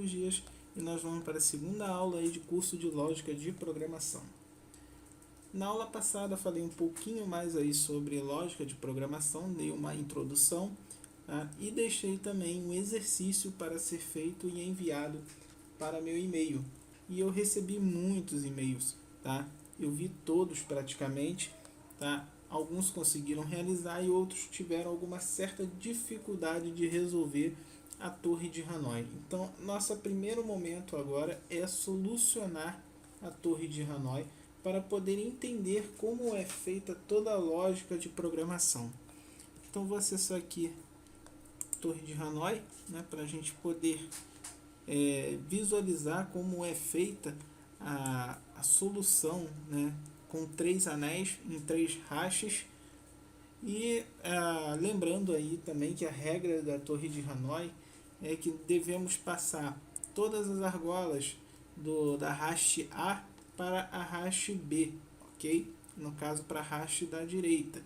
Buenos dias, e nós vamos para a segunda aula aí de curso de Lógica de Programação. Na aula passada falei um pouquinho mais aí sobre lógica de programação, dei uma introdução, tá? E deixei também um exercício para ser feito e enviado para meu e-mail. E eu recebi muitos e-mails, tá? Eu vi todos praticamente, tá? Alguns conseguiram realizar e outros tiveram alguma certa dificuldade de resolver a Torre de Hanoi. Então, nosso primeiro momento agora é solucionar a Torre de Hanoi para poder entender como é feita toda a lógica de programação. Então, vou acessar aqui Torre de Hanoi, né, para a gente poder visualizar como é feita a solução, né, com 3 anéis em 3 hashes. E lembrando aí também que a regra da Torre de Hanoi é que devemos passar todas as argolas da hash A para a hash B, ok? No caso, para a hash da direita,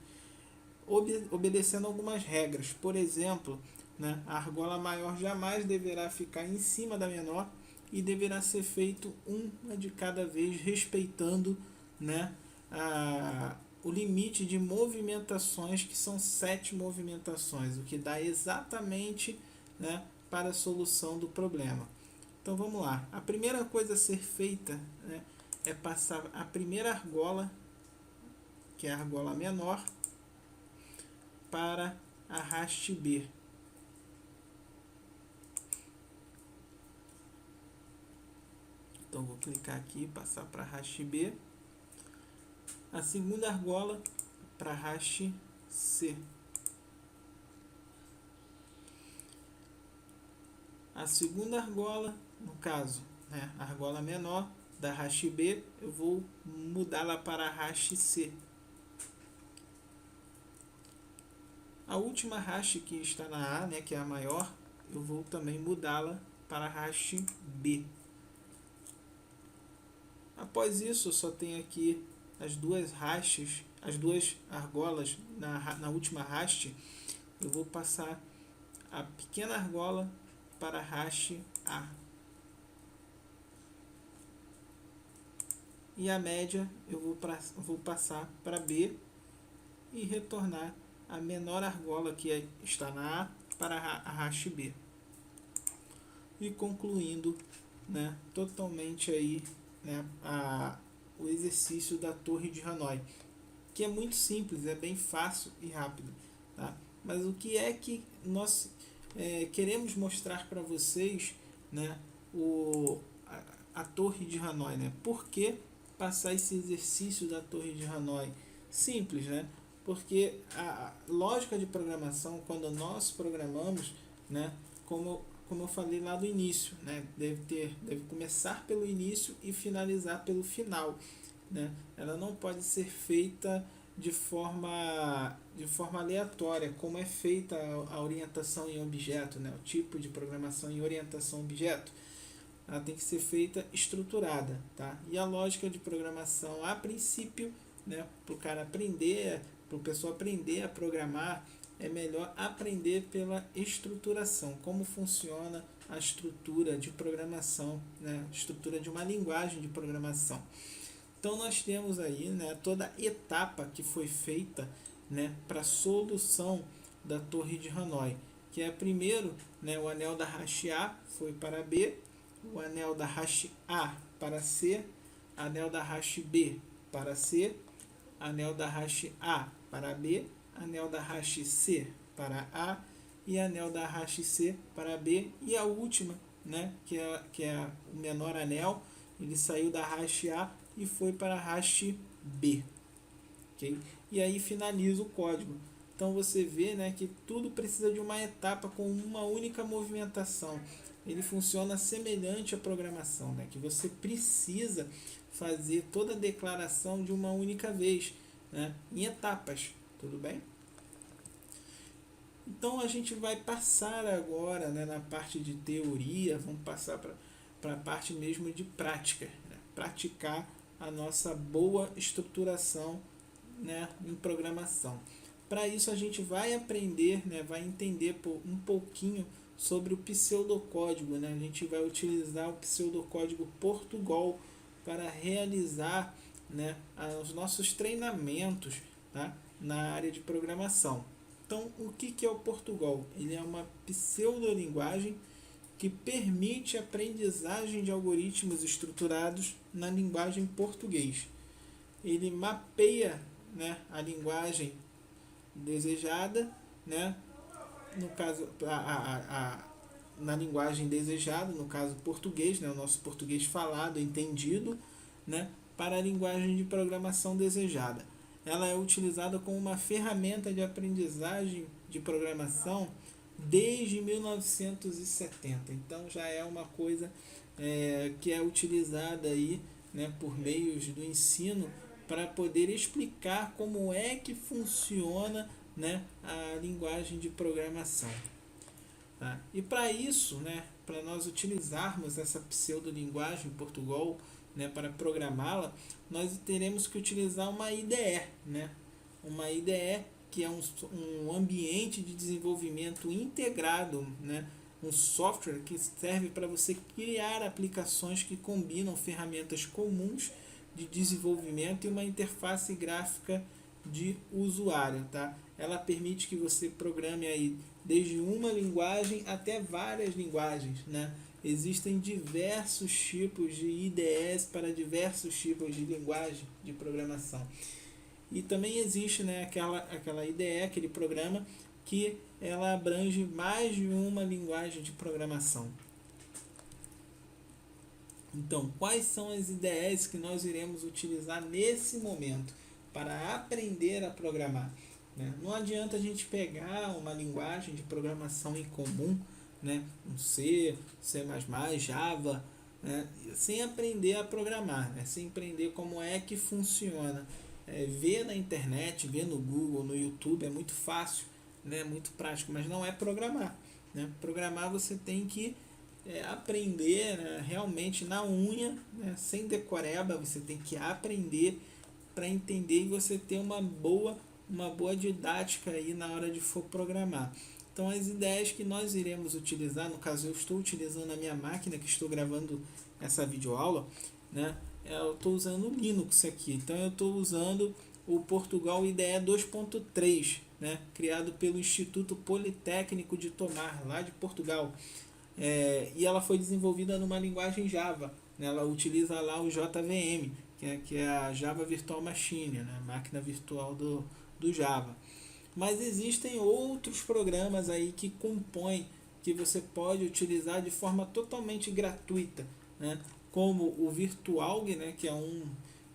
obedecendo algumas regras. Por exemplo, né, a argola maior jamais deverá ficar em cima da menor e deverá ser feito uma de cada vez, respeitando, né, o limite de movimentações, que são 7 movimentações, o que dá exatamente, né, para a solução do problema. Então vamos lá. A primeira coisa a ser feita, né, é passar a primeira argola, que é a argola menor, para a hash B. Então vou clicar aqui, passar para a hash B. A segunda argola para a hash C. A segunda argola, no caso, né, a argola menor da hash B, eu vou mudá-la para a hash C. A última hash que está na A, né, que é a maior, eu vou também mudá-la para a hash B. Após isso, eu só tenho aqui as duas hashes, as duas argolas na última hash. Eu vou passar a pequena argola para a hash A. E a média eu vou passar para B e retornar a menor argola que está na A para a hash B. E concluindo, né, totalmente aí, né, o exercício da Torre de Hanoi, que é muito simples, é bem fácil e rápido, tá? Mas o que é que nós queremos mostrar para vocês, né, a Torre de Hanoi, né? Por que passar esse exercício da Torre de Hanoi? Simples, né? Porque a lógica de programação, quando nós programamos, né, como eu falei lá do início, né, deve começar pelo início e finalizar pelo final, né? Ela não pode ser feita de forma aleatória, como é feita a orientação em objeto, né? O tipo de programação em orientação objeto. Ela tem que ser feita estruturada, tá? E a lógica de programação, a princípio, né, para o cara aprender, para o pessoal aprender a programar, é melhor aprender pela estruturação, como funciona a estrutura de programação, né, estrutura de uma linguagem de programação. Então nós temos aí, né, toda a etapa que foi feita, né, para a solução da Torre de Hanoi, que é primeiro, né, o anel da hash A foi para B, o anel da hash A para C, anel da hash B para C, anel da hash A para B, anel da hash C para A e anel da hash C para B, e a última, né, que é o menor anel, ele saiu da hash A e foi para a hash B, okay? E aí finaliza o código. Então você vê, né, que tudo precisa de uma etapa com uma única movimentação. Ele funciona semelhante à programação, né, que você precisa fazer toda a declaração de uma única vez, né, em etapas, tudo bem? Então a gente vai passar agora, né, na parte de teoria, vamos passar para a parte mesmo de prática, né, praticar a nossa boa estruturação, né, em programação. Para isso a gente vai aprender, né, vai entender um pouquinho sobre o pseudocódigo, né? A gente vai utilizar o pseudocódigo Portugal para realizar, né, os nossos treinamentos, tá, na área de programação. Então, o que é o Portugal? Ele é uma pseudolinguagem que permite a aprendizagem de algoritmos estruturados na linguagem português. Ele mapeia, né, a linguagem desejada, né, no caso na linguagem desejada, no caso português, né, o nosso português falado, entendido, né, para a linguagem de programação desejada. Ela é utilizada como uma ferramenta de aprendizagem de programação desde 1970. Então já é uma coisa que é utilizada aí, né, por meios do ensino para poder explicar como é que funciona, né, a linguagem de programação. Tá? E para isso, né, para nós utilizarmos essa pseudolinguagem em Portugal, né, para programá-la, nós teremos que utilizar uma IDE, né? Uma IDE que é um ambiente de desenvolvimento integrado, né? Um software que serve para você criar aplicações que combinam ferramentas comuns de desenvolvimento e uma interface gráfica de usuário, tá? Ela permite que você programe aí desde uma linguagem até várias linguagens, né? Existem diversos tipos de IDEs para diversos tipos de linguagem de programação. E também existe, né, aquela IDE, aquele programa que ela abrange mais de uma linguagem de programação. Então, quais são as IDEs que nós iremos utilizar nesse momento para aprender a programar? Né? Não adianta a gente pegar uma linguagem de programação em comum, né, um C, C++, Java, né, sem aprender a programar, né, sem aprender como é que funciona. Ver na internet, ver no Google, no YouTube é muito fácil, né, muito prático, mas não é programar. Né? Programar você tem que aprender, né, realmente na unha, né, sem decoreba, você tem que aprender para entender e você ter uma boa didática aí na hora de for programar. Então as ideias que nós iremos utilizar, no caso eu estou utilizando a minha máquina que estou gravando essa videoaula, né? Eu estou usando o Linux aqui, então eu estou usando o Portugal IDE 2.3, né? Criado pelo Instituto Politécnico de Tomar, lá de Portugal. E ela foi desenvolvida numa linguagem Java, né? Ela utiliza lá o JVM, que é a Java Virtual Machine, né? A máquina virtual do Java. Mas existem outros programas aí que compõem, que você pode utilizar de forma totalmente gratuita, né? Como o Virtualg, né? Que é um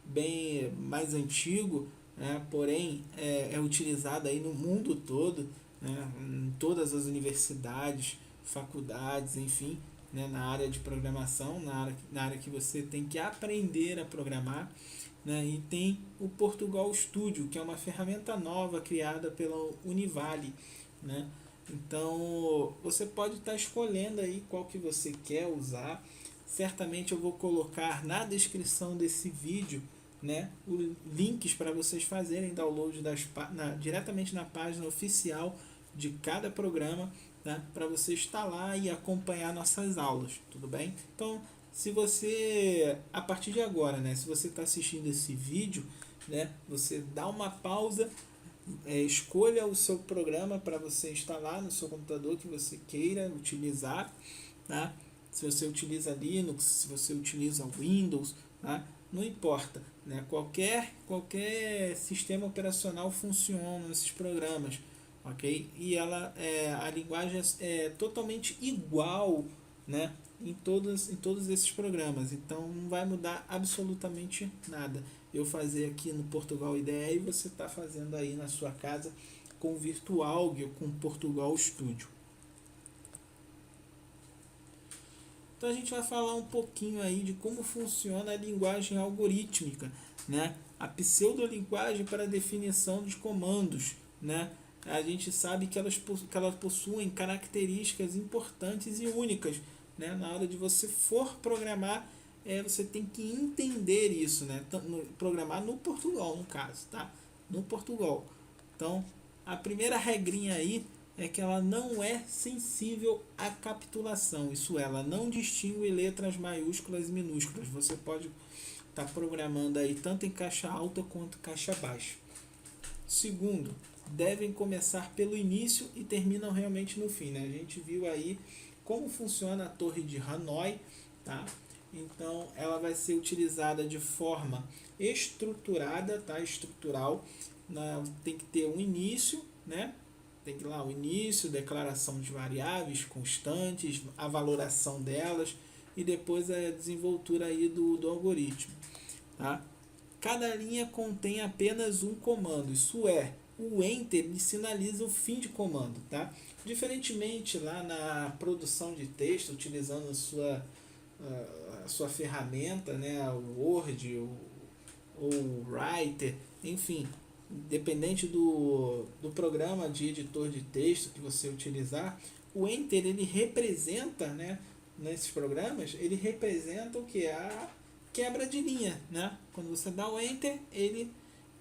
bem mais antigo, né? Porém é utilizado aí no mundo todo, né? Em todas as universidades, faculdades, enfim, né? Na área de programação, na área que você tem que aprender a programar. Né? E tem o Portugal Studio, que é uma ferramenta nova criada pela Univali, né? Então você pode estar escolhendo aí qual que você quer usar. Certamente eu vou colocar na descrição desse vídeo, né, links para vocês fazerem download diretamente na página oficial de cada programa, né, para você instalar e acompanhar nossas aulas, tudo bem? Então se você, a partir de agora, né, se você está assistindo esse vídeo, né, você dá uma pausa, escolha o seu programa para você instalar no seu computador que você queira utilizar, tá? Se você utiliza Linux, se você utiliza Windows, tá? Não importa, né? Qualquer sistema operacional funciona nesses programas, ok? E a linguagem é totalmente igual, né, em todos esses programas, então não vai mudar absolutamente nada. Eu fazer aqui no Portugal IDE e você está fazendo aí na sua casa com o Virtualg ou com o Portugal Studio. Então a gente vai falar um pouquinho aí de como funciona a linguagem algorítmica, né? A pseudolinguagem para definição de comandos, né? A gente sabe que elas possuem características importantes e únicas, né? Na hora de você for programar, você tem que entender isso, né? Programar no Portugal, no caso, tá? No Portugal. Então, a primeira regrinha aí é que ela não é sensível à capitulação. Isso é, ela não distingue letras maiúsculas e minúsculas. Você pode estar programando aí tanto em caixa alta quanto caixa baixa. Segundo, devem começar pelo início e terminam realmente no fim, né? A gente viu aí como funciona a torre de Hanoi, tá? Então, ela vai ser utilizada de forma estruturada, tá? Estrutural. Tem que ter um início, né? Tem que ir lá o início, declaração de variáveis constantes, a valoração delas e depois a desenvoltura aí do algoritmo, tá? Cada linha contém apenas um comando, isso é, o Enter ele sinaliza o fim de comando, tá? Diferentemente lá na produção de texto, utilizando a sua ferramenta, né, o Word ou o Writer, enfim, dependente do programa de editor de texto que você utilizar, o Enter ele representa, né, nesses programas, ele representa o que? A quebra de linha, né? Quando você dá o Enter, ele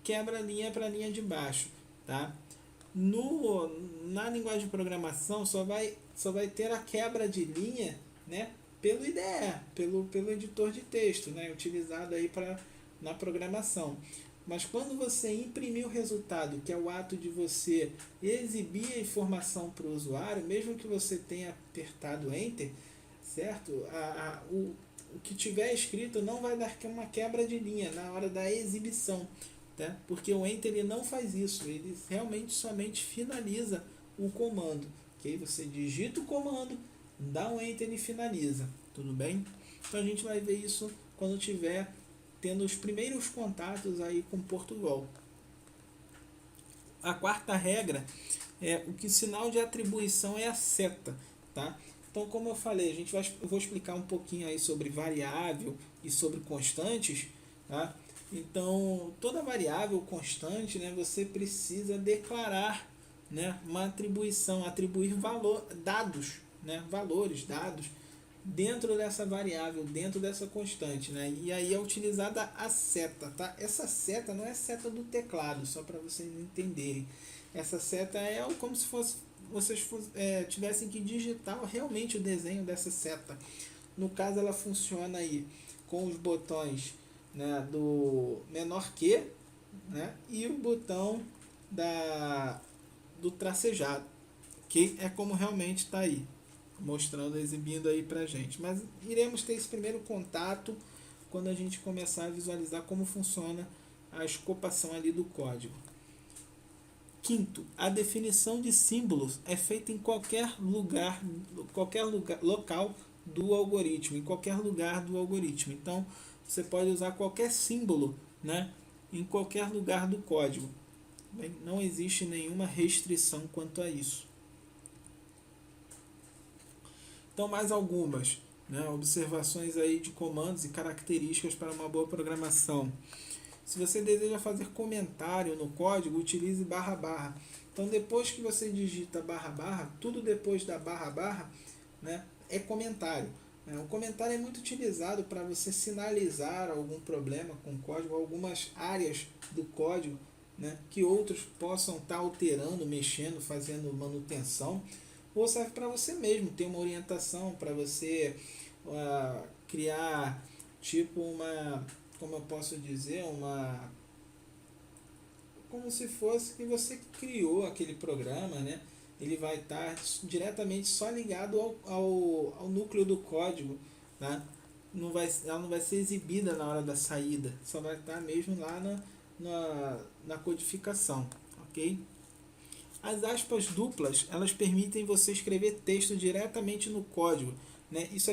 quebra a linha para a linha de baixo, tá? Na linguagem de programação só vai ter a quebra de linha, né, pelo IDE, pelo editor de texto, né, utilizado aí na programação. Mas quando você imprimir o resultado, que é o ato de você exibir a informação para o usuário, mesmo que você tenha apertado Enter, certo? O que tiver escrito não vai dar uma quebra de linha na hora da exibição, tá? Porque o Enter ele não faz isso, ele realmente somente finaliza o comando. Okay? Você digita o comando, dá um Enter e finaliza, tudo bem? Então a gente vai ver isso quando tiver tendo os primeiros contatos aí com Portugal. A quarta regra é o que o sinal de atribuição é a seta, tá? Então, como eu falei, eu vou explicar um pouquinho aí sobre variável e sobre constantes, tá? Então, toda variável constante, né, você precisa declarar, né, uma atribuição, atribuir dados, né, valores, dados dentro dessa variável, dentro dessa constante, né? E aí é utilizada a seta, tá? Essa seta não é seta do teclado, só para vocês entenderem. Essa seta é como se vocês tivessem que digitar realmente o desenho dessa seta. No caso, ela funciona aí com os botões, né, do menor que, né, e o botão do tracejado, que é como realmente está aí mostrando, exibindo aí pra gente. Mas iremos ter esse primeiro contato quando a gente começar a visualizar como funciona a escopação ali do código. Quinto, a definição de símbolos é feita em qualquer local do algoritmo, em qualquer lugar do algoritmo. Então, você pode usar qualquer símbolo, né, em qualquer lugar do código. Bem, não existe nenhuma restrição quanto a isso. Então, mais algumas, né, observações aí de comandos e características para uma boa programação. Se você deseja fazer comentário no código, utilize //. Então, depois que você digita //, tudo depois da //, né, é comentário. O comentário é muito utilizado para você sinalizar algum problema com o código, algumas áreas do código, né, que outros possam estar alterando, mexendo, fazendo manutenção. Ou serve para você mesmo, ter uma orientação para você criar tipo como eu posso dizer, como se fosse que você criou aquele programa, né? Ele vai estar diretamente só ligado ao núcleo do código, né? Ela não vai ser exibida na hora da saída, só vai estar mesmo lá na codificação, ok? As aspas duplas, elas permitem você escrever texto diretamente no código, né? Isso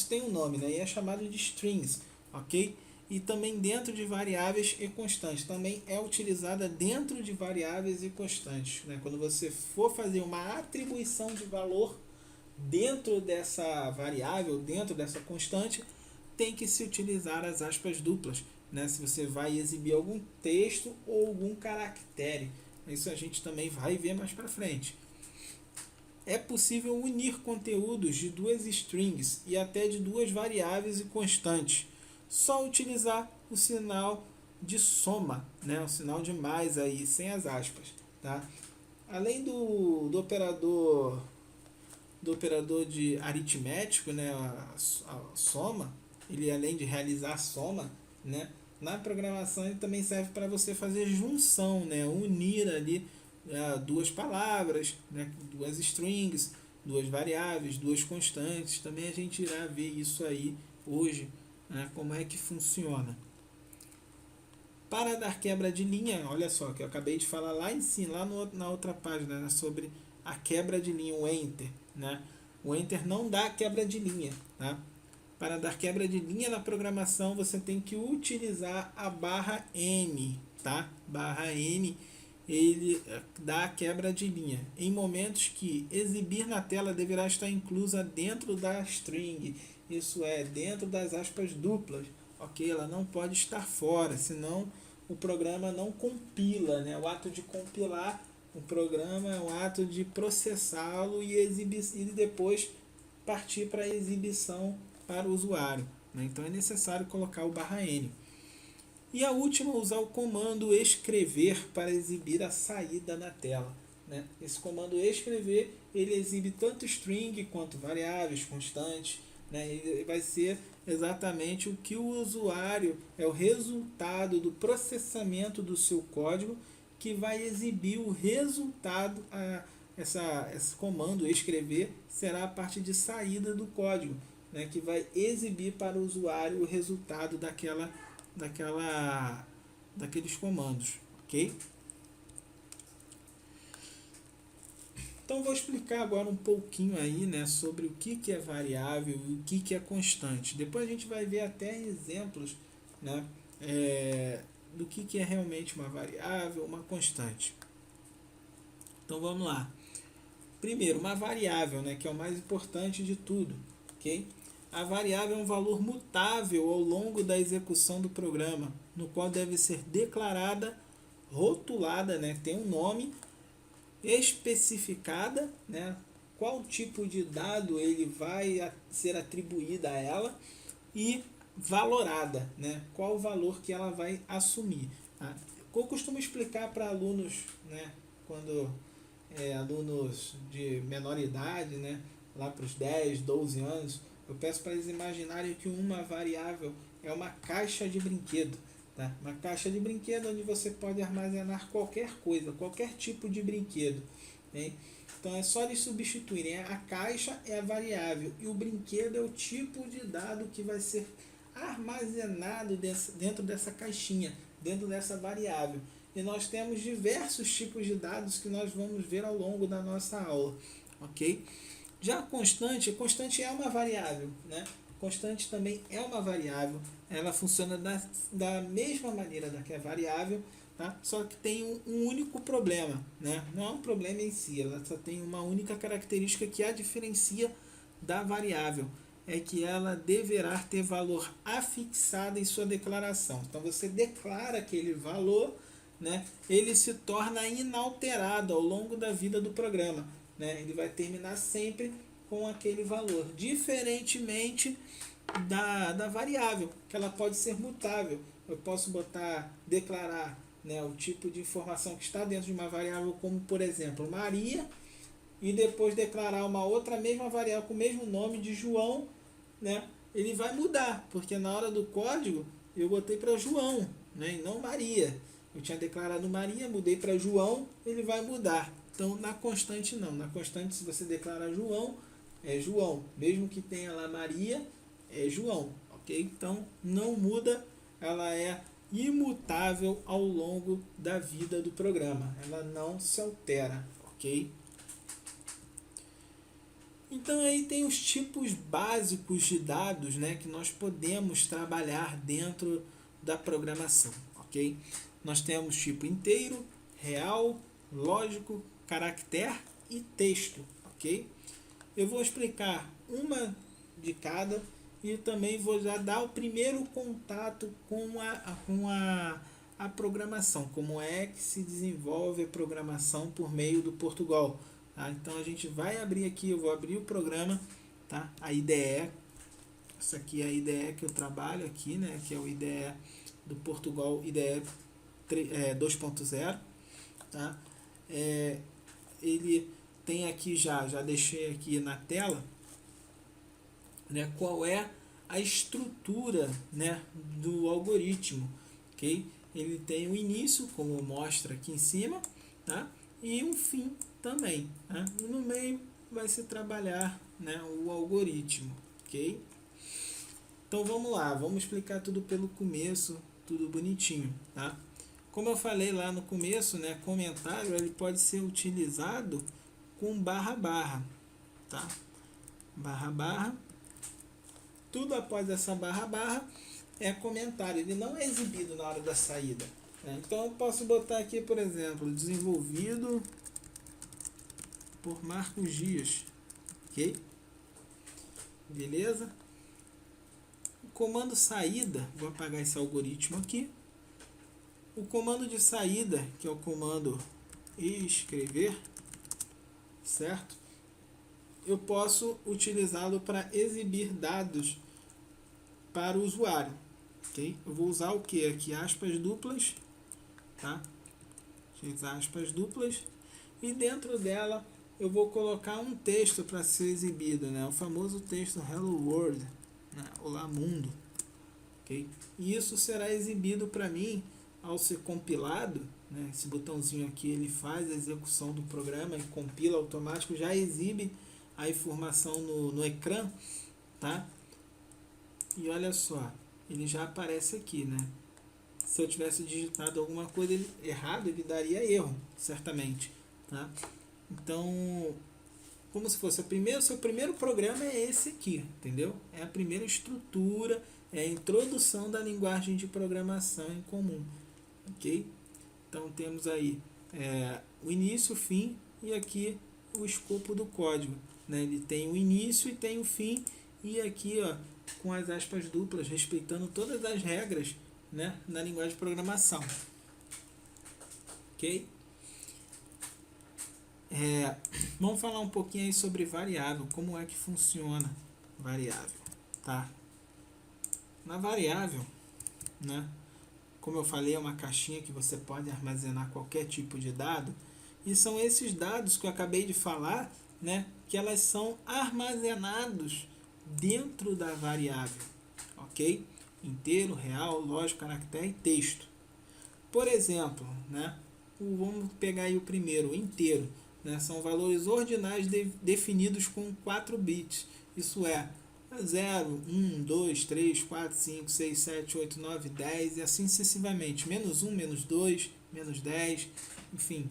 tem um nome, né? E é chamado de strings, ok? E também dentro de variáveis e constantes. Também é utilizada dentro de variáveis e constantes, né? Quando você for fazer uma atribuição de valor dentro dessa variável, dentro dessa constante, tem que se utilizar as aspas duplas, né? Se você vai exibir algum texto ou algum caractere. Isso a gente também vai ver mais para frente. É possível unir conteúdos de duas strings e até de duas variáveis e constantes. Só utilizar o sinal de soma, né? O sinal de mais aí, sem as aspas, tá? além do operador de aritmético, né, a soma, ele além de realizar a soma, né, na programação ele também serve para você fazer junção, né, unir ali duas palavras, né, duas strings, duas variáveis, duas constantes. Também a gente irá ver isso aí hoje, né, como é que funciona. Para dar quebra de linha, olha só, que eu acabei de falar lá em cima, lá na outra página, né, sobre a quebra de linha, o Enter. Né? O Enter não dá quebra de linha. Tá? Para dar quebra de linha na programação, você tem que utilizar a barra N. Tá? Barra N, ele dá a quebra de linha. Em momentos que exibir na tela deverá estar inclusa dentro da string. Isso é, dentro das aspas duplas. Ok? Ela não pode estar fora, senão o programa não compila, né? O ato de compilar o programa é um ato de processá-lo e depois partir para a exibição para o usuário. Né? Então é necessário colocar o /n. E a última, usar o comando escrever para exibir a saída na tela. Né? Esse comando escrever, ele exibe tanto string quanto variáveis, constantes. Né? Ele vai ser exatamente o que o usuário, é o resultado do processamento do seu código que vai exibir o resultado. Esse comando escrever será a parte de saída do código, né? Que vai exibir para o usuário o resultado daqueles comandos, ok? Então vou explicar agora um pouquinho aí, né, sobre o que é variável e o que é constante. Depois a gente vai ver até exemplos, né, do que é realmente uma variável, uma constante. Então vamos lá. Primeiro, uma variável, né, que é o mais importante de tudo, ok? A variável é um valor mutável ao longo da execução do programa, no qual deve ser declarada, rotulada, né, tem um nome, especificada, né, qual tipo de dado ele vai ser atribuído a ela e valorada, né, qual o valor que ela vai assumir. Tá? Eu costumo explicar para alunos, né, quando alunos de menor idade, né, lá para os 10, 12 anos, eu peço para eles imaginarem que uma variável é uma caixa de brinquedo. Tá? Uma caixa de brinquedo onde você pode armazenar qualquer coisa, qualquer tipo de brinquedo. Né? Então é só eles substituírem. A caixa é a variável e o brinquedo é o tipo de dado que vai ser armazenado dentro dessa caixinha, dentro dessa variável. E nós temos diversos tipos de dados que nós vamos ver ao longo da nossa aula. Ok? Já a constante é uma variável, né? Constante também é uma variável, ela funciona da mesma maneira da que é variável, tá? Só que tem um único problema, né? Não é um problema em si, ela só tem uma única característica que a diferencia da variável, é que ela deverá ter valor afixado em sua declaração. Então você declara aquele valor, né? Ele se torna inalterado ao longo da vida do programa. Né? Ele vai terminar sempre com aquele valor, diferentemente da variável, que ela pode ser mutável. Eu posso declarar, né, o tipo de informação que está dentro de uma variável, como por exemplo Maria, e depois declarar uma outra mesma variável com o mesmo nome de João, né? Ele vai mudar, porque na hora do código eu botei para João, né, e não Maria. Eu tinha declarado Maria, mudei para João, ele vai mudar. Então, na constante não. Na constante, se você declara João, é João. Mesmo que tenha lá Maria, é João. Ok? Então, não muda. Ela é imutável ao longo da vida do programa. Ela não se altera. Ok? Então, aí tem os tipos básicos de dados, né, que nós podemos trabalhar dentro da programação. Ok? Nós temos tipo inteiro, real, lógico, caractere e texto, ok? Eu vou explicar uma de cada e também vou já dar o primeiro contato com a programação, como é que se desenvolve a programação por meio do Portugal. Tá? Então a gente vai abrir aqui, eu vou abrir o programa, tá? A IDE, essa aqui é a IDE que eu trabalho aqui, né? Que é o IDE do Portugal, IDE 2.0, tá? ele tem aqui já deixei aqui na tela, né, qual é a estrutura, né, do algoritmo, ok? Ele tem o início, como mostra aqui em cima, tá? E um fim também, né? E no meio vai se trabalhar, né, o algoritmo, ok? Então vamos lá, vamos explicar tudo pelo começo, tudo bonitinho, tá? Como eu falei lá no começo, né, comentário ele pode ser utilizado com barra barra, tá? Barra barra. Tudo após essa barra barra é comentário, ele não é exibido na hora da saída, né? Então eu posso botar aqui, por exemplo, desenvolvido por Marcos Dias, ok? Beleza? O comando saída, vou apagar esse algoritmo aqui. O comando de saída, que é o comando escrever, certo? Eu posso utilizá-lo para exibir dados para o usuário, ok? Eu vou usar o que aqui? Aspas duplas, tá? Utilizar aspas duplas e dentro dela eu vou colocar um texto para ser exibido, né? O famoso texto Hello World, né? Olá mundo, ok? E isso será exibido para mim ao ser compilado, né? Esse botãozinho aqui ele faz a execução do programa e compila automático, já exibe a informação no ecrã, tá? E olha só, ele já aparece aqui, né? Se eu tivesse digitado alguma coisa errado, ele daria erro, certamente, tá? Então, como se fosse seu primeiro programa é esse aqui, entendeu? É a primeira estrutura, é a introdução da linguagem de programação em comum, ok? Então temos aí o início, o fim e aqui o escopo do código, né? Ele tem o início e tem o fim e aqui, ó, com as aspas duplas, respeitando todas as regras, né, na linguagem de programação, ok? Vamos falar um pouquinho aí sobre variável, como é que funciona variável, tá? Na variável, né, como eu falei, é uma caixinha que você pode armazenar qualquer tipo de dado, e são esses dados que eu acabei de falar, né, que elas são armazenados dentro da variável, ok? Inteiro, real, lógico, caractere e texto. Por exemplo, né, vamos pegar aí o primeiro, o inteiro, né, são valores ordinais definidos com 4 bits, isso é 0, 1, 2, 3, 4, 5, 6, 7, 8, 9, 10 e assim sucessivamente, menos 1, menos 2, menos 10, enfim,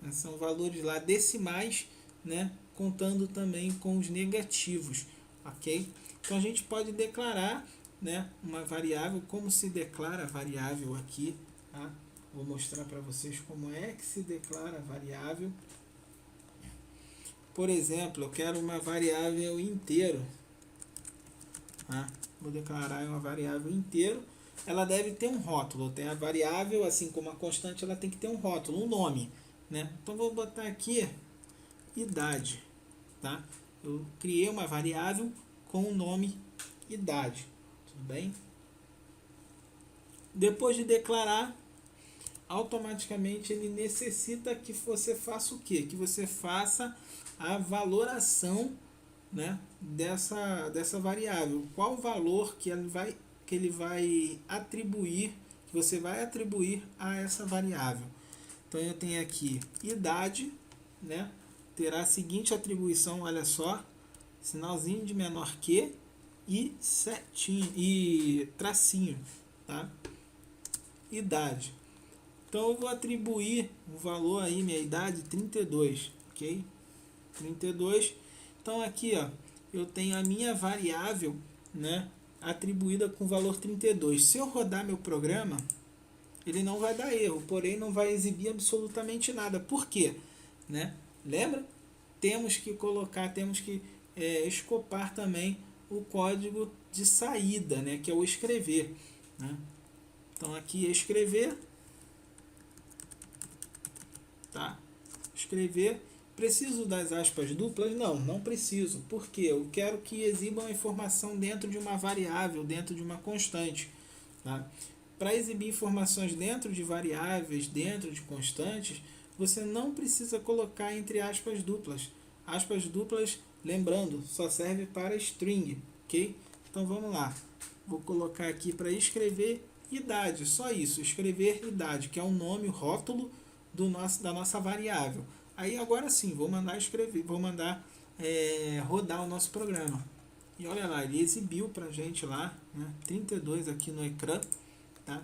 né, são valores lá decimais, né, contando também com os negativos, ok? Então a gente pode declarar, né, uma variável, como se declara a variável aqui, tá? Vou mostrar para vocês como é que se declara a variável. Por exemplo, eu quero uma variável inteiro, tá? Vou declarar uma variável inteiro. Ela deve ter um rótulo. Tem a variável, assim como a constante, ela tem que ter um rótulo, um nome, né? Então vou botar aqui idade, tá? Eu criei uma variável com o nome idade, tudo bem? Depois de declarar, automaticamente ele necessita que você faça o quê? Que você faça a valoração, né, dessa variável. Qual o valor que ele vai atribuir, que você vai atribuir a essa variável. Então eu tenho aqui idade, né, terá a seguinte atribuição, olha só, sinalzinho de menor que e setinho e tracinho, tá? Idade. Então eu vou atribuir o valor aí, minha idade, 32, ok? 32. Então aqui, ó, eu tenho a minha variável, né, atribuída com o valor 32. Se eu rodar meu programa, ele não vai dar erro, porém não vai exibir absolutamente nada. Por quê? Né? Lembra? Temos que escopar também o código de saída, né, que é o escrever, né? Então aqui é escrever, tá? Escrever. Preciso das aspas duplas? Não, não preciso. Por quê? Eu quero que exibam a informação dentro de uma variável, dentro de uma constante, tá? Para exibir informações dentro de variáveis, dentro de constantes, você não precisa colocar entre aspas duplas. Aspas duplas, lembrando, só serve para string, ok? Então vamos lá. Vou colocar aqui para escrever idade, só isso, escrever idade, que é o nome, o rótulo da nossa variável. Aí agora sim, vou mandar escrever, vou mandar rodar o nosso programa. E olha lá, ele exibiu para a gente lá, né, 32 aqui no ecrã, tá?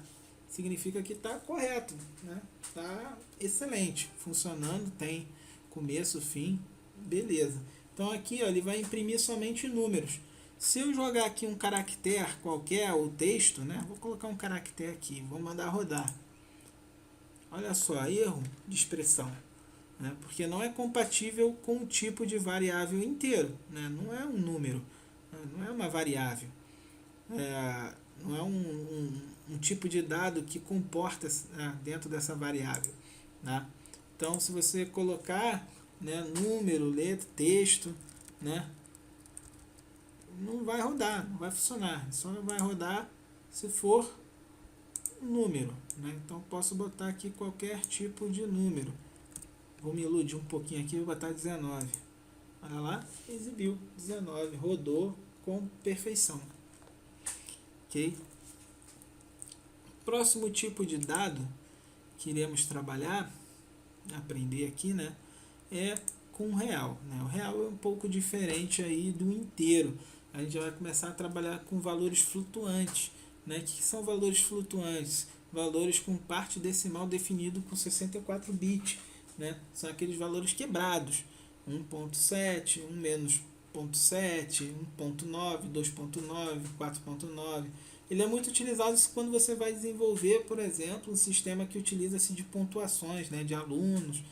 Significa que está correto, né? Está excelente, funcionando, tem começo, fim, beleza. Então aqui ó, ele vai imprimir somente números. Se eu jogar aqui um caractere qualquer, ou texto, né? Vou colocar um caractere aqui, vou mandar rodar. Olha só, erro de expressão, né? Porque não é compatível com o tipo de variável inteiro, né? Não é um número, não é uma variável, não é um tipo de dado que comporta dentro dessa variável, né? Então, se você colocar, né, número, letra, texto, né, não vai rodar, não vai funcionar. Só vai rodar se for número, né? Então, posso botar aqui qualquer tipo de número. Vou me iludir um pouquinho aqui, vou botar 19. Olha lá, exibiu 19, rodou com perfeição. Ok? Próximo tipo de dado que iremos trabalhar, aprender aqui, né, é com o real, né? O real é um pouco diferente aí do inteiro. A gente vai começar a trabalhar com valores flutuantes, né? O que são valores flutuantes? Valores com parte decimal definido com 64 bits, né? São aqueles valores quebrados, 1.7, 1 menos 0.7, 1.9, 2.9, 4.9. Ele é muito utilizado quando você vai desenvolver, por exemplo, um sistema que utiliza-se de pontuações, né, de alunos,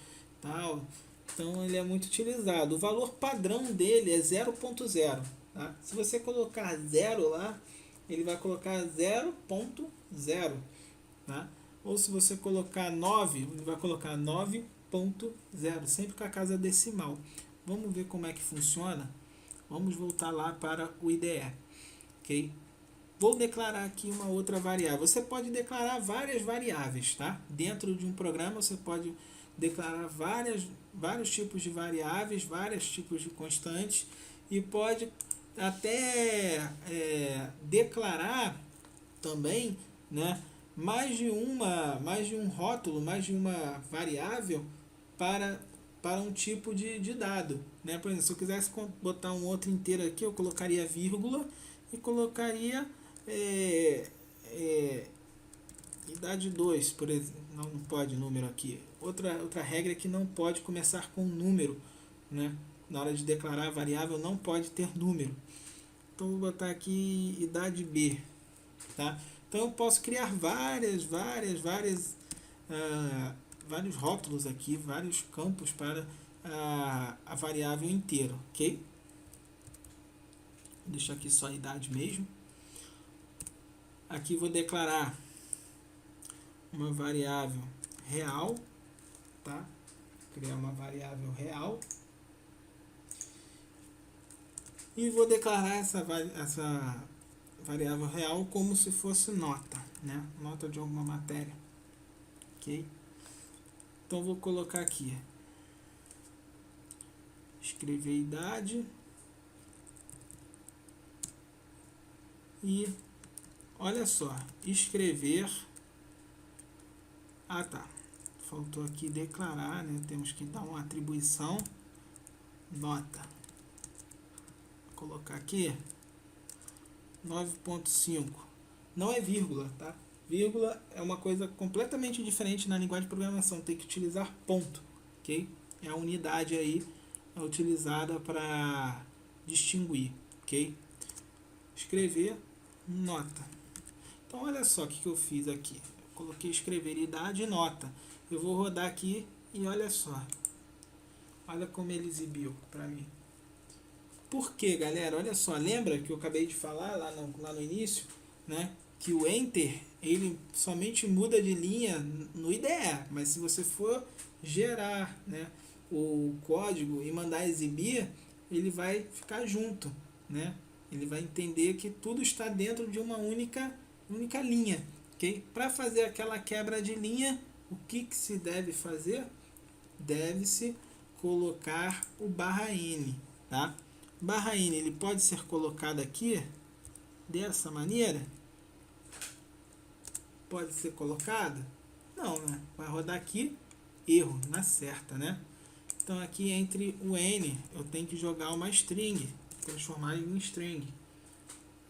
tal. Então ele é muito utilizado. O valor padrão dele é 0.0. Tá? Se você colocar 0 lá, ele vai colocar 0.0. Tá? Ou se você colocar 9, ele vai colocar 9.0, sempre com a casa decimal. Vamos ver como é que funciona? Vamos voltar lá para o IDE. Ok? Vou declarar aqui uma outra variável. Você pode declarar várias variáveis, tá? Dentro de um programa você pode declarar vários tipos de variáveis, vários tipos de constantes e pode até declarar também, né, mais de um rótulo, mais de uma variável para um tipo de dado, né? Por exemplo, se eu quisesse botar um outro inteiro aqui, eu colocaria vírgula e colocaria idade 2, por exemplo. Não pode número aqui. Outra regra é que não pode começar com número, né? Na hora de declarar a variável não pode ter número. Então vou botar aqui idade B, tá? Então eu posso criar vários rótulos aqui, vários campos para a variável inteira, ok? Vou deixar aqui só a idade mesmo. Aqui vou declarar uma variável real, tá? Criar uma variável real. E vou declarar essa variável real como se fosse nota, né? Nota de alguma matéria, ok? Então vou colocar aqui, escrever idade e olha só, escrever. Tá, faltou aqui declarar, né? Temos que dar uma atribuição nota. Vou colocar aqui 9.5. Não é vírgula, tá? Vírgula é uma coisa completamente diferente na linguagem de programação. Tem que utilizar ponto, ok? É a unidade aí utilizada para distinguir, ok? Escrever nota. Então olha só o que eu fiz aqui. Eu coloquei escrever idade e nota. Eu vou rodar aqui e olha só. Olha como ele exibiu para mim. Por quê, galera? Olha só, lembra que eu acabei de falar lá no início, né? Que o Enter, ele somente muda de linha no IDE, mas se você for gerar, né, o código e mandar exibir, ele vai ficar junto, né? Ele vai entender que tudo está dentro de uma única linha, ok? Para fazer aquela quebra de linha, o que se deve fazer? deve-se colocar o barra N, tá? Barra N, ele pode ser colocado aqui, dessa maneira? Pode ser colocado? Não, né? Vai rodar aqui, erro, na certa, né? Então aqui entre o N, eu tenho que jogar uma string, transformar em string.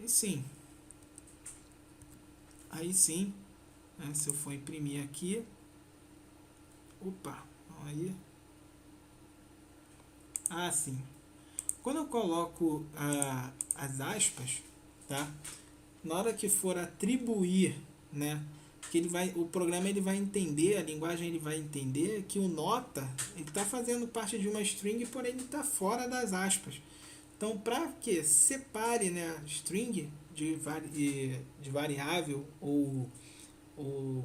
E sim. Aí sim, né? Se eu for imprimir aqui, opa, aí. Ah, sim. Quando eu coloco as aspas, tá? Na hora que for atribuir, né? Que o programa ele vai entender, a linguagem ele vai entender que o nota ele está fazendo parte de uma string, porém ele está fora das aspas. Então, para que separe, né, a string de variável ou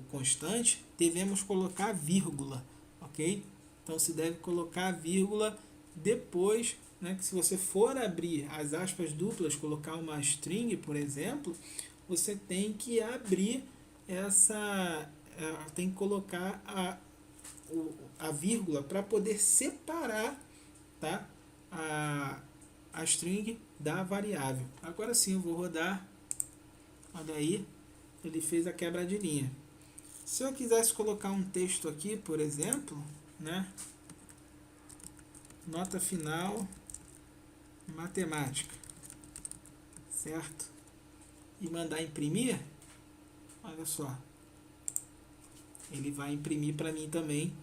constante, devemos colocar vírgula, ok? Então, se deve colocar vírgula depois, né, que se você for abrir as aspas duplas, colocar uma string, por exemplo, você tem que abrir tem que colocar a vírgula para poder separar, tá, a string da variável. Agora sim eu vou rodar, olha aí, ele fez a quebra de linha. Se eu quisesse colocar um texto aqui, por exemplo, né, nota final matemática, certo? E mandar imprimir, olha só, ele vai imprimir para mim também,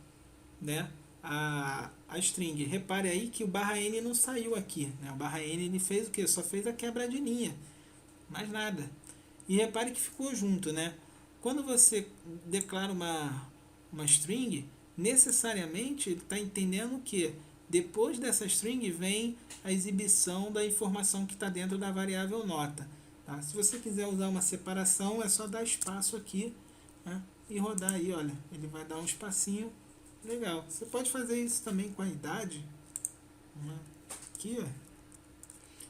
né, a string. Repare aí que o barra N não saiu aqui, né? O barra N ele fez o que? Só fez a quebra de linha, mais nada. E repare que ficou junto, né? Quando você declara uma string, necessariamente ele está entendendo que depois dessa string vem a exibição da informação que está dentro da variável nota. Tá? Se você quiser usar uma separação, é só dar espaço aqui, né? E rodar aí, olha, ele vai dar um espacinho legal. Você pode fazer isso também com a idade, né? Aqui, ó.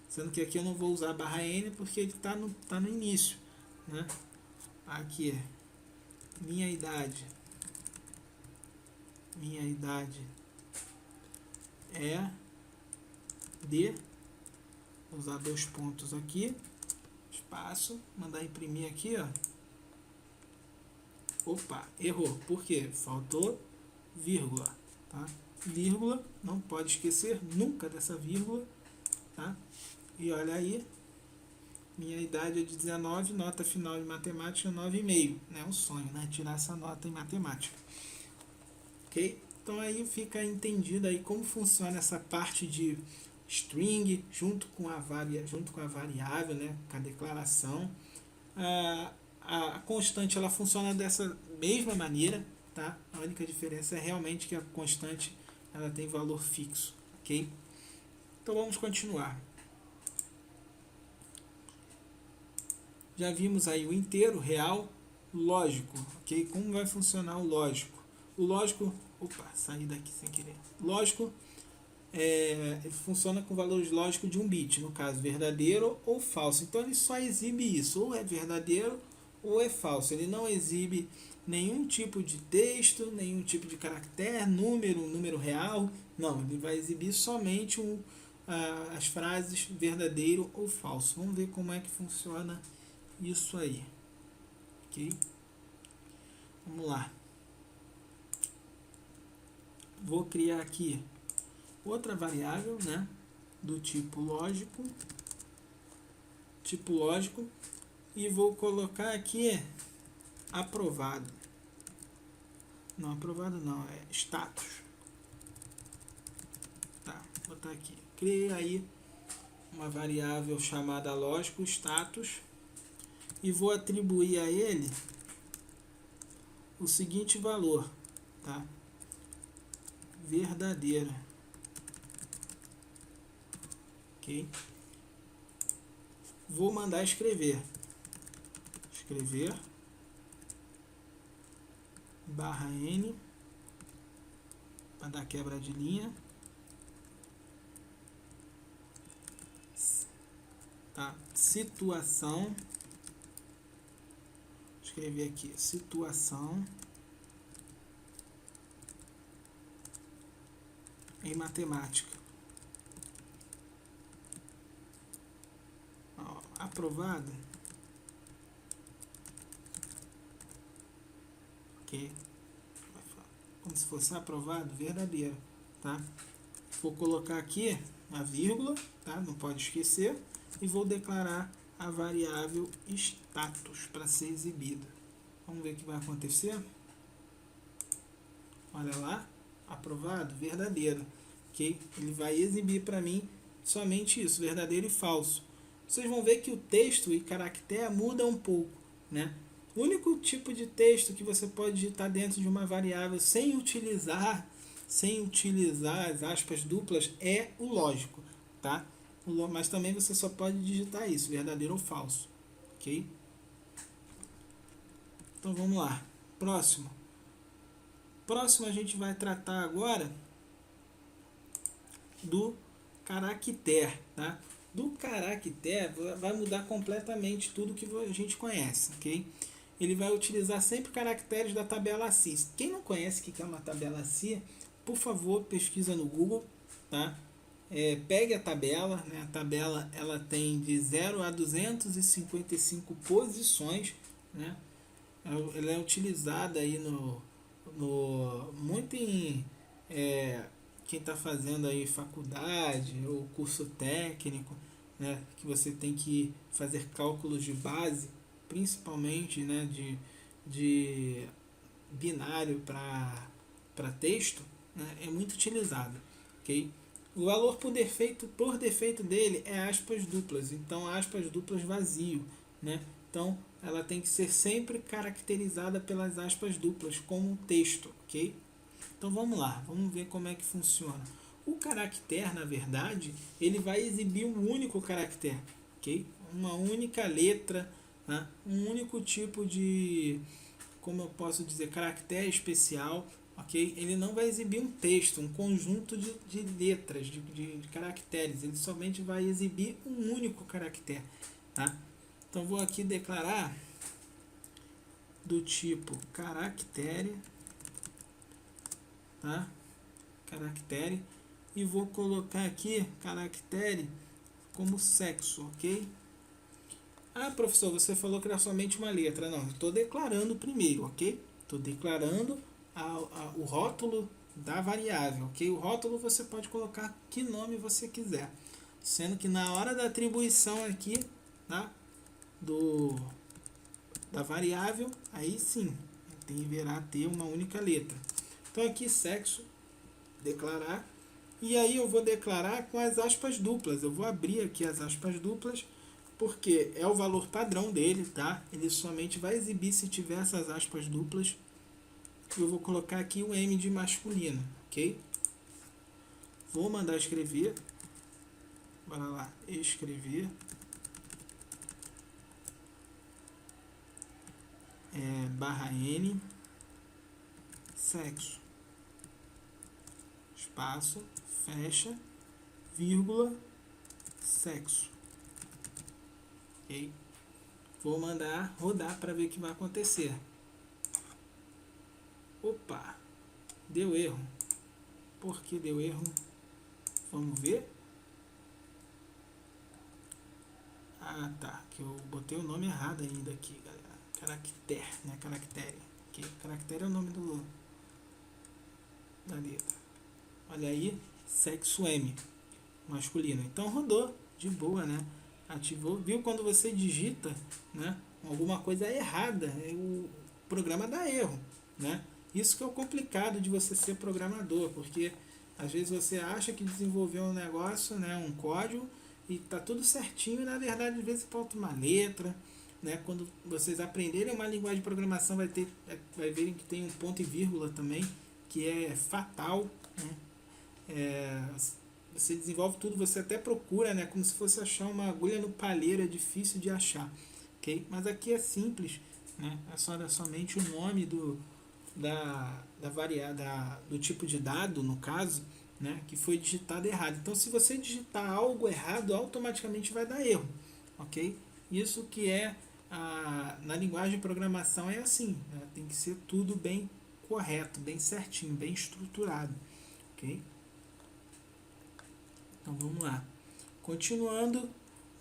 Sendo que aqui eu não vou usar barra N porque ele está no início, né? Aqui, minha idade é de, vou usar 2 pontos aqui, espaço, mandar imprimir aqui, ó. Opa, errou, por quê? Faltou vírgula, tá? Vírgula, não pode esquecer nunca dessa vírgula, tá? E olha aí, minha idade é de 19, nota final de matemática 9,5, né? Um sonho, né? Tirar essa nota em matemática. Ok? Então aí fica entendido aí como funciona essa parte de string junto com a variável, né? Com a declaração. A constante ela funciona dessa mesma maneira, tá? A única diferença é realmente que a constante ela tem valor fixo, ok? Então vamos continuar. Já vimos aí o inteiro, real, lógico, ok? Como vai funcionar o lógico? O lógico, saí daqui sem querer. Lógico, ele funciona com valores lógicos de um bit, no caso verdadeiro ou falso. Então ele só exibe isso, ou é verdadeiro ou é falso. Ele não exibe nenhum tipo de texto, nenhum tipo de caractere, número real. Não, ele vai exibir somente as frases verdadeiro ou falso. Vamos ver como é que funciona isso aí. Ok? Vamos lá. Vou criar aqui outra variável, né, do tipo lógico, e vou colocar aqui aprovado. Não, aprovado não, é status. Tá, vou botar aqui. Criei aí uma variável chamada lógico status e vou atribuir a ele o seguinte valor, tá? Verdadeiro. Ok? Vou mandar escrever barra N para dar quebra de linha, tá? Situação, escrever aqui situação em matemática. Ó, aprovado. Ok. Como se fosse aprovado, verdadeiro, tá? Vou colocar aqui a vírgula, tá? Não pode esquecer. E vou declarar a variável status para ser exibida. Vamos ver o que vai acontecer. Olha lá, aprovado, verdadeiro, ok? Ele vai exibir para mim somente isso, verdadeiro e falso. Vocês vão ver que o texto e caractere muda um pouco, né? O único tipo de texto que você pode digitar dentro de uma variável sem utilizar as aspas duplas é o lógico, tá? Mas também você só pode digitar isso, verdadeiro ou falso, ok? Então vamos lá, próximo. Próximo a gente vai tratar agora do caractere, tá? Do caractere vai mudar completamente tudo que a gente conhece, ok? Ele vai utilizar sempre caracteres da tabela ACI. Quem não conhece o que é uma tabela ACI, por favor, pesquisa no Google, tá? Pegue a tabela, né? A tabela ela tem de 0 a 255 posições, né? Ela é utilizada aí muito em quem está fazendo aí faculdade ou curso técnico, né? Que você tem que fazer cálculos de base, principalmente, né? De binário para texto, né? É muito utilizado, ok? O valor por defeito dele é aspas duplas, então aspas duplas vazio, né? Então ela tem que ser sempre caracterizada pelas aspas duplas como um texto, ok? Então vamos lá, vamos ver como é que funciona. O caractere, na verdade, ele vai exibir um único caractere, ok? Uma única letra, né? Um único tipo de, como eu posso dizer, caractere especial, ok? Ele não vai exibir um texto, um conjunto de letras, de caracteres. Ele somente vai exibir um único caractere, tá? Então vou aqui declarar do tipo caractere, tá? Caractere, e vou colocar aqui caractere como sexo, ok? Ah, professor, você falou que era somente uma letra. Não, estou declarando primeiro, ok? Estou declarando o rótulo da variável, ok? O rótulo você pode colocar que nome você quiser, sendo que na hora da atribuição aqui, tá? Da variável, aí sim, deverá ter uma única letra. Então aqui sexo, declarar, e aí eu vou declarar com as aspas duplas. Eu vou abrir aqui as aspas duplas, porque é o valor padrão dele, tá? Ele somente vai exibir se tiver essas aspas duplas. Eu vou colocar aqui o M de masculino, ok? Vou mandar escrever. Bora lá, escrever. Barra N, sexo, espaço, fecha, vírgula, sexo. Ok? Vou mandar rodar para ver o que vai acontecer. Opa, deu erro. Por que deu erro? Vamos ver. Ah, tá, que eu botei o nome errado ainda aqui, galera. Caractere, né? Caractere. Okay. Caractere é o nome da letra. Olha aí, sexo M, masculino. Então rodou de boa, né? Ativou. Viu quando você digita, né? Alguma coisa errada, o programa dá erro, né? Isso que é o complicado de você ser programador, porque às vezes você acha que desenvolveu um negócio, né? Um código e tá tudo certinho, e na verdade às vezes falta uma letra, né? Quando vocês aprenderem uma linguagem de programação vai verem que tem um ponto e vírgula também, que é fatal, né? Você desenvolve tudo, você até procura, né? Como se fosse achar uma agulha no palheiro, é difícil de achar, ok? Mas aqui é simples, né? É somente o nome do tipo de dado, no caso, né, que foi digitado errado. Então, se você digitar algo errado, automaticamente vai dar erro, ok? Isso que na linguagem de programação é assim, né? Tem que ser tudo bem correto, bem certinho, bem estruturado, ok? Então vamos lá. Continuando,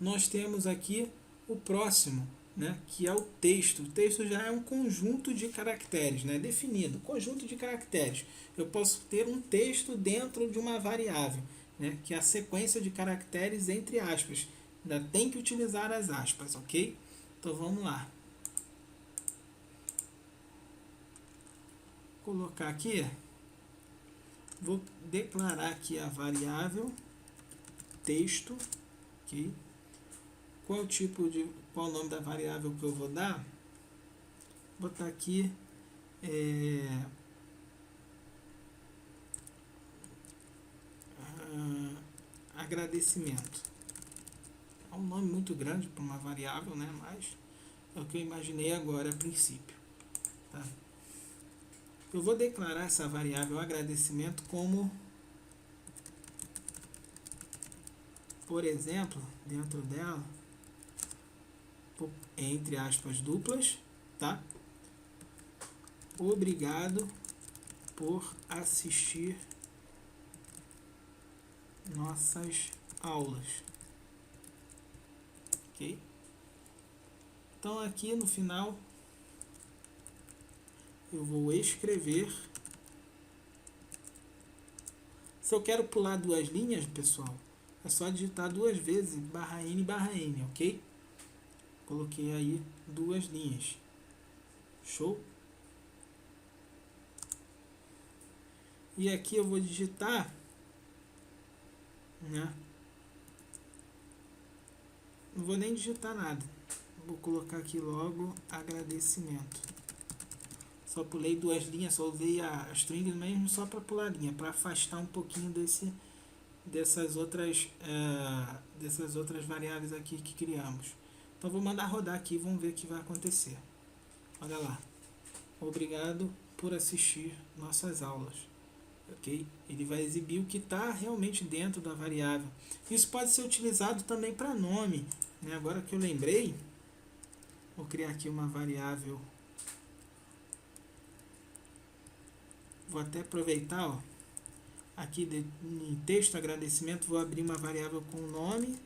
nós temos aqui o próximo, né, que é o texto. O texto já é um conjunto de caracteres, né, definido, conjunto de caracteres. Eu posso ter um texto dentro de uma variável, né, que é a sequência de caracteres entre aspas. Ainda tem que utilizar as aspas, ok? Então vamos lá. Vou colocar aqui, vou declarar aqui a variável texto, ok? Qual o nome da variável que eu vou dar? Vou botar aqui agradecimento. É um nome muito grande para uma variável, né? Mas é o que eu imaginei agora a princípio. Tá? Eu vou declarar essa variável agradecimento como, por exemplo, dentro dela, entre aspas duplas, tá? Obrigado por assistir nossas aulas. Ok? Então aqui no final eu vou escrever. Se eu quero pular duas linhas, pessoal, é só digitar duas vezes /n/n, ok? Coloquei aí duas linhas. Show? E aqui eu vou digitar, né? Não vou nem digitar nada. Vou colocar aqui logo agradecimento. Só pulei duas linhas, só usei a string mesmo só para pular a linha, para afastar um pouquinho dessas outras variáveis aqui que criamos. Então vou mandar rodar aqui e vamos ver o que vai acontecer. Olha lá. Obrigado por assistir nossas aulas. Ok? Ele vai exibir o que está realmente dentro da variável. Isso pode ser utilizado também para nome, né? Agora que eu lembrei, vou criar aqui uma variável. Vou até aproveitar, ó, aqui em texto agradecimento, vou abrir uma variável com nome,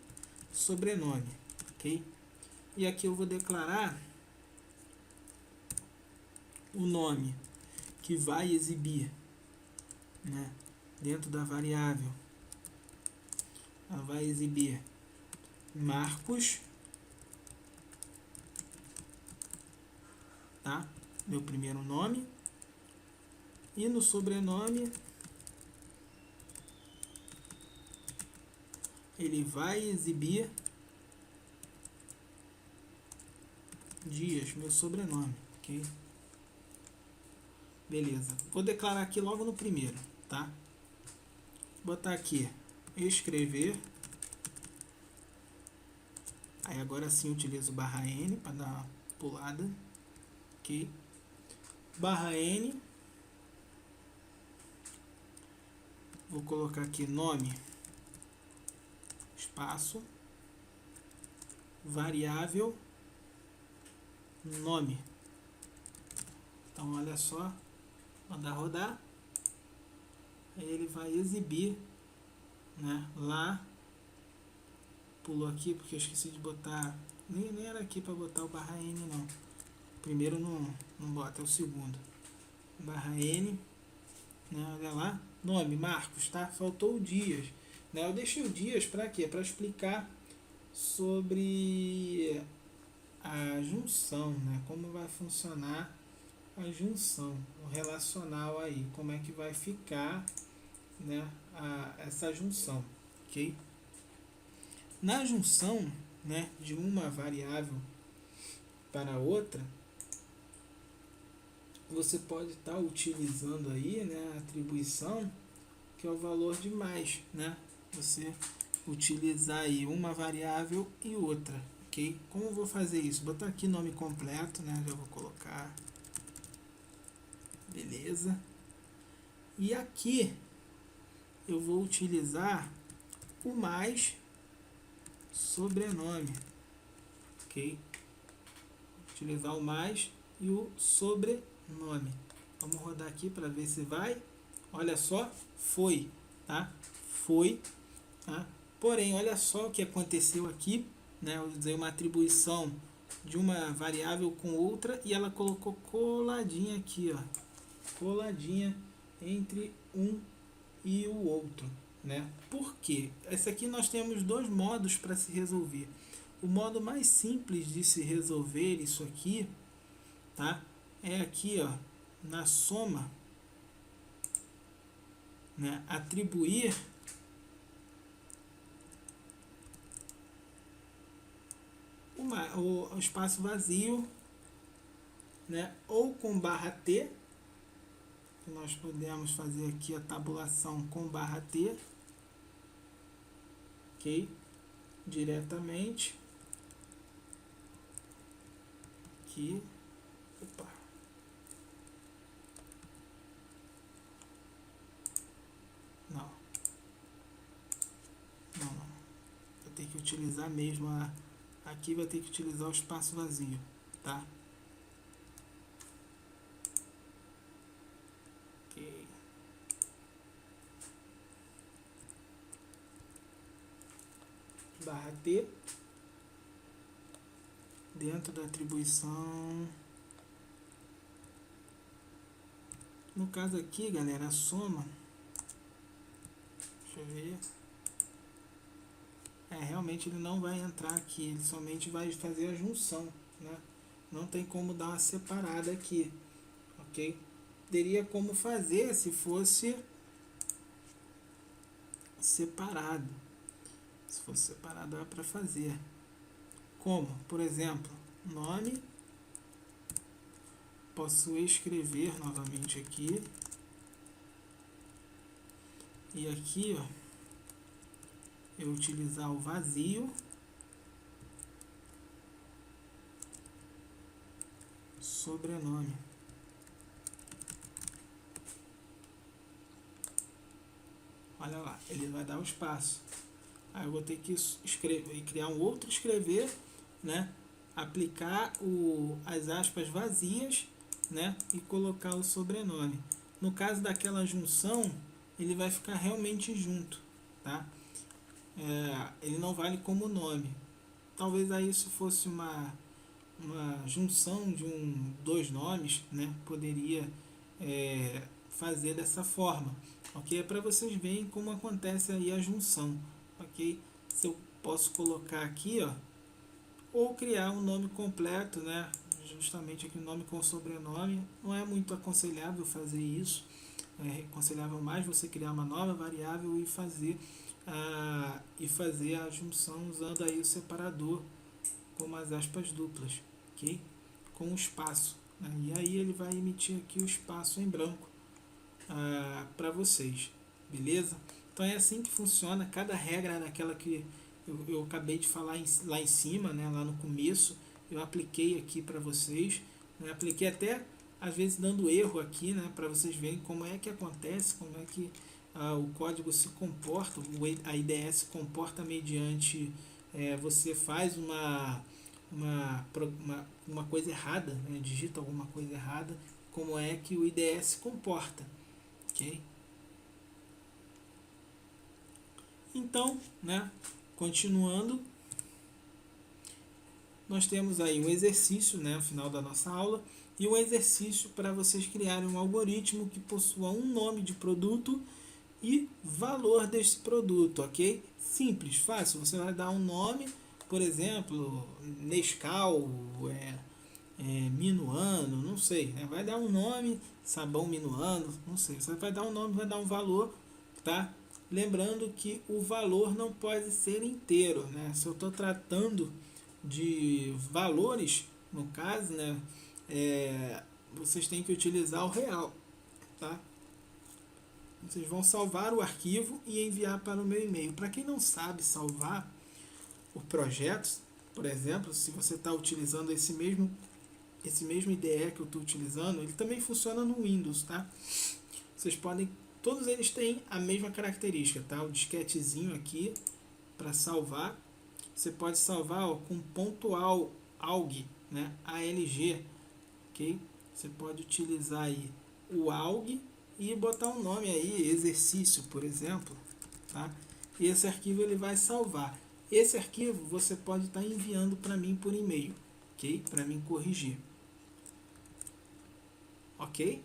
sobrenome, ok? E aqui eu vou declarar o nome que vai exibir, né, dentro da variável. Ela vai exibir Marcos, tá? Meu primeiro nome. E no sobrenome ele vai exibir Dias, meu sobrenome, ok? Beleza. Vou declarar aqui logo no primeiro, tá? Vou botar aqui escrever. Aí agora sim utilizo /n para dar uma pulada, ok? /n. Vou colocar aqui nome, espaço, variável, nome. Então olha só, mandar rodar, ele vai exibir, né, lá. Pulou aqui porque eu esqueci de botar, nem era aqui para botar o /n não. Primeiro não bota, é o segundo. /n, né, olha lá, nome Marcos, tá? Faltou o Dias, né? Eu deixei o Dias para quê? Para explicar sobre a junção, né? Como vai funcionar a junção, o relacional aí, como é que vai ficar, né, essa junção, ok? Na junção, né, de uma variável para outra, você pode estar utilizando aí, né, a atribuição que é o valor de mais, né? Você utilizar aí uma variável e outra, ok? Como eu vou fazer isso? Vou botar aqui nome completo, né? Já vou colocar. Beleza. E aqui eu vou utilizar o mais sobrenome, ok? Utilizar o mais e o sobrenome. Vamos rodar aqui para ver se vai. Olha só, foi, tá? Foi. tá? Porém, olha só o que aconteceu aqui, né? Eu usei uma atribuição de uma variável com outra e ela colocou coladinha aqui, ó, coladinha entre um e o outro, né? Por quê? Esse aqui nós temos dois modos para se resolver. O modo mais simples de se resolver isso aqui, tá? É aqui, ó, na soma, né? Atribuir o espaço vazio, né? Ou com barra T, nós podemos fazer aqui a tabulação com barra T, ok? Diretamente aqui, opa, não, vou ter que utilizar mesmo aqui vai ter que utilizar o espaço vazio, tá? Ok. Barra T, dentro da atribuição. No caso aqui, galera, a soma, deixa eu ver, realmente ele não vai entrar aqui, ele somente vai fazer a junção, né? Não tem como dar uma separada aqui, ok? Teria como fazer se fosse separado. Se fosse separado dá para fazer. Como? Por exemplo, nome, posso escrever novamente aqui, e aqui, ó, eu utilizar o vazio, sobrenome. Olha lá, ele vai dar o espaço. Aí eu vou ter que escrever, criar um outro escrever, né? Aplicar as aspas vazias, né? E colocar o sobrenome. No caso daquela junção, ele vai ficar realmente junto, tá? Ele não vale como nome. Talvez aí isso fosse uma junção de dois nomes, né? Poderia fazer dessa forma, ok? É para vocês verem como acontece aí a junção, ok? Se eu posso colocar aqui, ó, ou criar um nome completo, né? Justamente aqui o nome com sobrenome. Não é muito aconselhável fazer isso. É aconselhável mais você criar uma nova variável e fazer a junção usando aí o separador como as aspas duplas, ok? Com o espaço, né? E aí ele vai emitir aqui o espaço em branco para vocês, beleza? Então é assim que funciona. Cada regra daquela que eu acabei de falar lá em cima, né, lá no começo, eu apliquei aqui para vocês, né? Apliquei até às vezes dando erro aqui, né, para vocês verem como é que acontece, como é que o código se comporta, a IDE se comporta mediante você faz uma coisa errada, né, digita alguma coisa errada, como é que o IDE se comporta, ok? Então, né, continuando, nós temos aí um exercício, né, no final da nossa aula, e um exercício para vocês criarem um algoritmo que possua um nome de produto e valor deste produto, ok? Simples, fácil. Você vai dar um nome, por exemplo, Nescau, Minuano, não sei, né? Vai dar um nome, sabão Minuano, não sei. Você vai dar um nome, vai dar um valor, tá? Lembrando que o valor não pode ser inteiro, né? Se eu estou tratando de valores, no caso, né? Vocês têm que utilizar o real, tá? Vocês vão salvar o arquivo e enviar para o meu e-mail. Para quem não sabe salvar o projeto, por exemplo, se você está utilizando esse mesmo IDE que eu estou utilizando, ele também funciona no Windows, tá? Vocês podem, todos eles têm a mesma característica, tá? O disquetezinho aqui para salvar. Você pode salvar com .alg, né? ALG, ok? Você pode utilizar aí o ALG e botar um nome aí, exercício, por exemplo, tá? e esse arquivo ele vai salvar. Esse arquivo você pode estar enviando para mim por e-mail, ok? Para mim corrigir. Ok?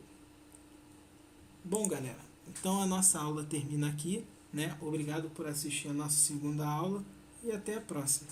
Bom, galera, então a nossa aula termina aqui, né? Obrigado por assistir a nossa segunda aula e até a próxima.